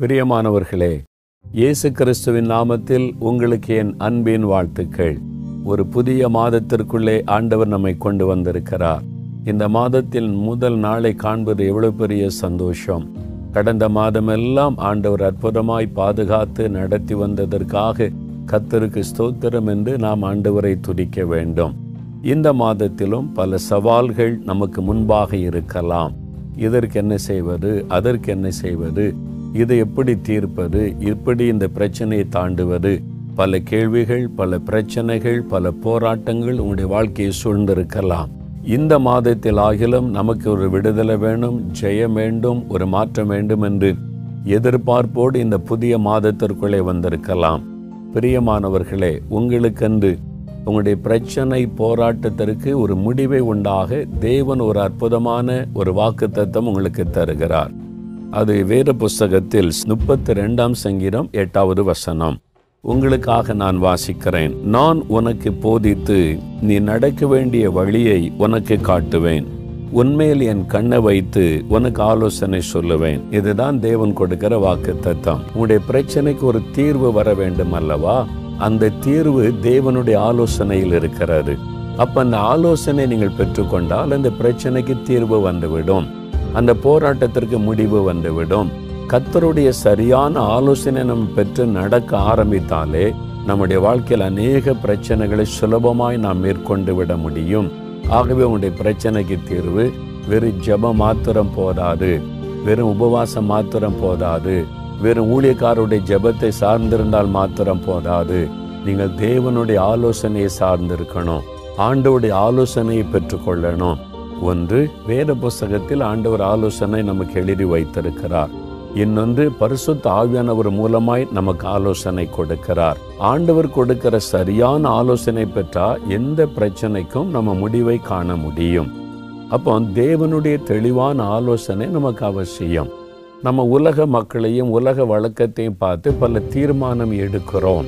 பிரியமானவர்களே, இயேசு கிறிஸ்துவின் நாமத்தில் உங்களுக்கு என் அன்பின் வாழ்த்துக்கள். ஒரு புதிய மாதத்திற்குள்ளே ஆண்டவர் நம்மை கொண்டு வந்திருக்கிறார். இந்த மாதத்தின் முதல் நாளை காண்பது எவ்வளவு பெரிய சந்தோஷம். கடந்த மாதமெல்லாம் ஆண்டவர் அற்புதமாய் பாதுகாத்து நடத்தி வந்ததற்காக கர்த்தருக்கு ஸ்தோத்திரம் என்று நாம் ஆண்டவரை துதிக்க வேண்டும். இந்த மாதத்திலும் பல சவால்கள் நமக்கு முன்பாக இருக்கலாம். இதற்கு என்ன செய்வது, அதற்கு என்ன செய்வது, இதை எப்படி தீர்ப்பது, எப்படி இந்த பிரச்சனையை தாண்டுவது, பல கேள்விகள், பல பிரச்சனைகள், பல போராட்டங்கள் உங்களுடைய வாழ்க்கையை சூழ்ந்திருக்கலாம். இந்த மாதத்தில் ஆகிலும் நமக்கு ஒரு விடுதலை வேணும், ஜெயம் வேண்டும், ஒரு மாற்றம் வேண்டும் என்று எதிர்பார்ப்போடு இந்த புதிய மாதத்திற்குள்ளே வந்திருக்கலாம். பிரியமானவர்களே, உங்களுக்கென்று உங்களுடைய பிரச்சனை போராட்டத்திற்கு ஒரு முடிவை உண்டாக தேவன் ஒரு அற்புதமான ஒரு வாக்குத்தத்தம் உங்களுக்கு தருகிறார். அது வேத புஸ்தகத்தில் 32 சங்கீதம் 8வது வசனம். உங்களுக்காக நான் வாசிக்கிறேன். நான் உனக்கு போதித்து நீ நடக்க வேண்டிய வழியை உனக்கு காட்டுவேன். உன்மேல் என் கண்ணை வைத்து உனக்கு ஆலோசனை சொல்லுவேன். இதுதான் தேவன் கொடுக்கிற வாக்குத்தத்தம். உங்களுடைய பிரச்சனைக்கு ஒரு தீர்வு வர வேண்டும் அல்லவா? அந்த தீர்வு தேவனுடைய ஆலோசனையில் இருக்கிறது. அப்ப அந்த ஆலோசனை நீங்கள் பெற்றுக்கொண்டால் அந்த பிரச்சனைக்கு தீர்வு வந்துவிடும், அந்த போராட்டத்திற்கு முடிவு வந்துவிடும். கர்த்தருடைய சரியான ஆலோசனை நம்ம பெற்று நடக்க ஆரம்பித்தாலே நம்முடைய வாழ்க்கையில் அநேக பிரச்சனைகளை சுலபமாய் நாம் மேற்கொண்டு விட முடியும். ஆகவே உங்களுடைய பிரச்சனைக்கு தீர்வு வெறும் ஜெபம் மாத்திரம் போதாது, வெறும் உபவாசம் மாத்திரம் போதாது, வெறும் ஊழியக்காரருடைய ஜெபத்தை சார்ந்திருந்தால் மாத்திரம் போதாது. நீங்கள் தேவனுடைய ஆலோசனையை சார்ந்திருக்கணும், ஆண்டவருடைய ஆலோசனையை பெற்றுக்கொள்ளணும். ஒன்று, வேத புஸ்தகத்தில் ஆண்டவர் ஆலோசனை நமக்கு எழுதி வைத்திருக்கிறார். இன்னொன்று, பரிசுத்த ஆவியானவர் மூலமாய் நமக்கு ஆலோசனை கொடுக்கிறார். ஆண்டவர் கொடுக்கிற சரியான ஆலோசனை பெற்றால் எந்த பிரச்சனைக்கும் நம்ம முடிவை காண முடியும். அப்போ தேவனுடைய தெளிவான ஆலோசனை நமக்கு அவசியம். நம்ம உலக மக்களையும் உலக வழக்கத்தையும் பார்த்து பல தீர்மானம் எடுக்கிறோம்.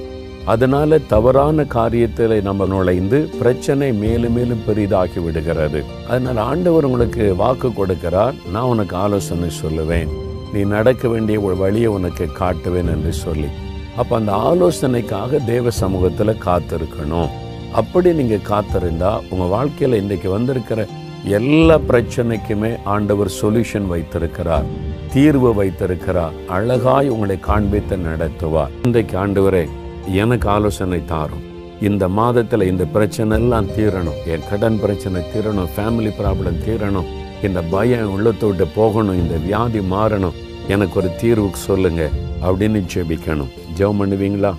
அதனால தவறான காரியத்தில் நம்ம நுழைந்து பிரச்சனை மேலும் மேலும் பெரிதாகி விடுகிறது. அதனால் ஆண்டவர் உங்களுக்கு வாக்கு கொடுக்கிறார், நான் உனக்கு ஆலோசனை சொல்லுவேன், நீ நடக்க வேண்டிய ஒரு வழியை உனக்கு காட்டுவேன் என்று சொல்லி. அப்போ அந்த ஆலோசனைக்காக தேவ சமூகத்தில் காத்திருக்கணும். அப்படி நீங்கள் காத்திருந்தா உங்கள் வாழ்க்கையில் இன்றைக்கு வந்திருக்கிற எல்லா பிரச்சனைக்குமே ஆண்டவர் சொல்யூஷன் வைத்திருக்கிறார், தீர்வு வைத்திருக்கிறார். அழகாய் உங்களை காண்பித்து நடத்துவார். இன்றைக்கு ஆண்டவரே எனக்கு ஆலோசனை தாரும். இந்த மாதத்தில் இந்த பிரச்சனை எல்லாம் தீரணும், என் கடன் பிரச்சனை தீரணும், ஃபேமிலி ப்ராப்ளம் தீரணும், இந்த பயம் உள்ளத்தை விட்டு போகணும், இந்த வியாதி மாறணும், எனக்கு ஒரு தீர்வுக்கு சொல்லுங்க அப்படின்னு ஜெபிக்கணும். ஜெபம் பண்ணுவீங்களா?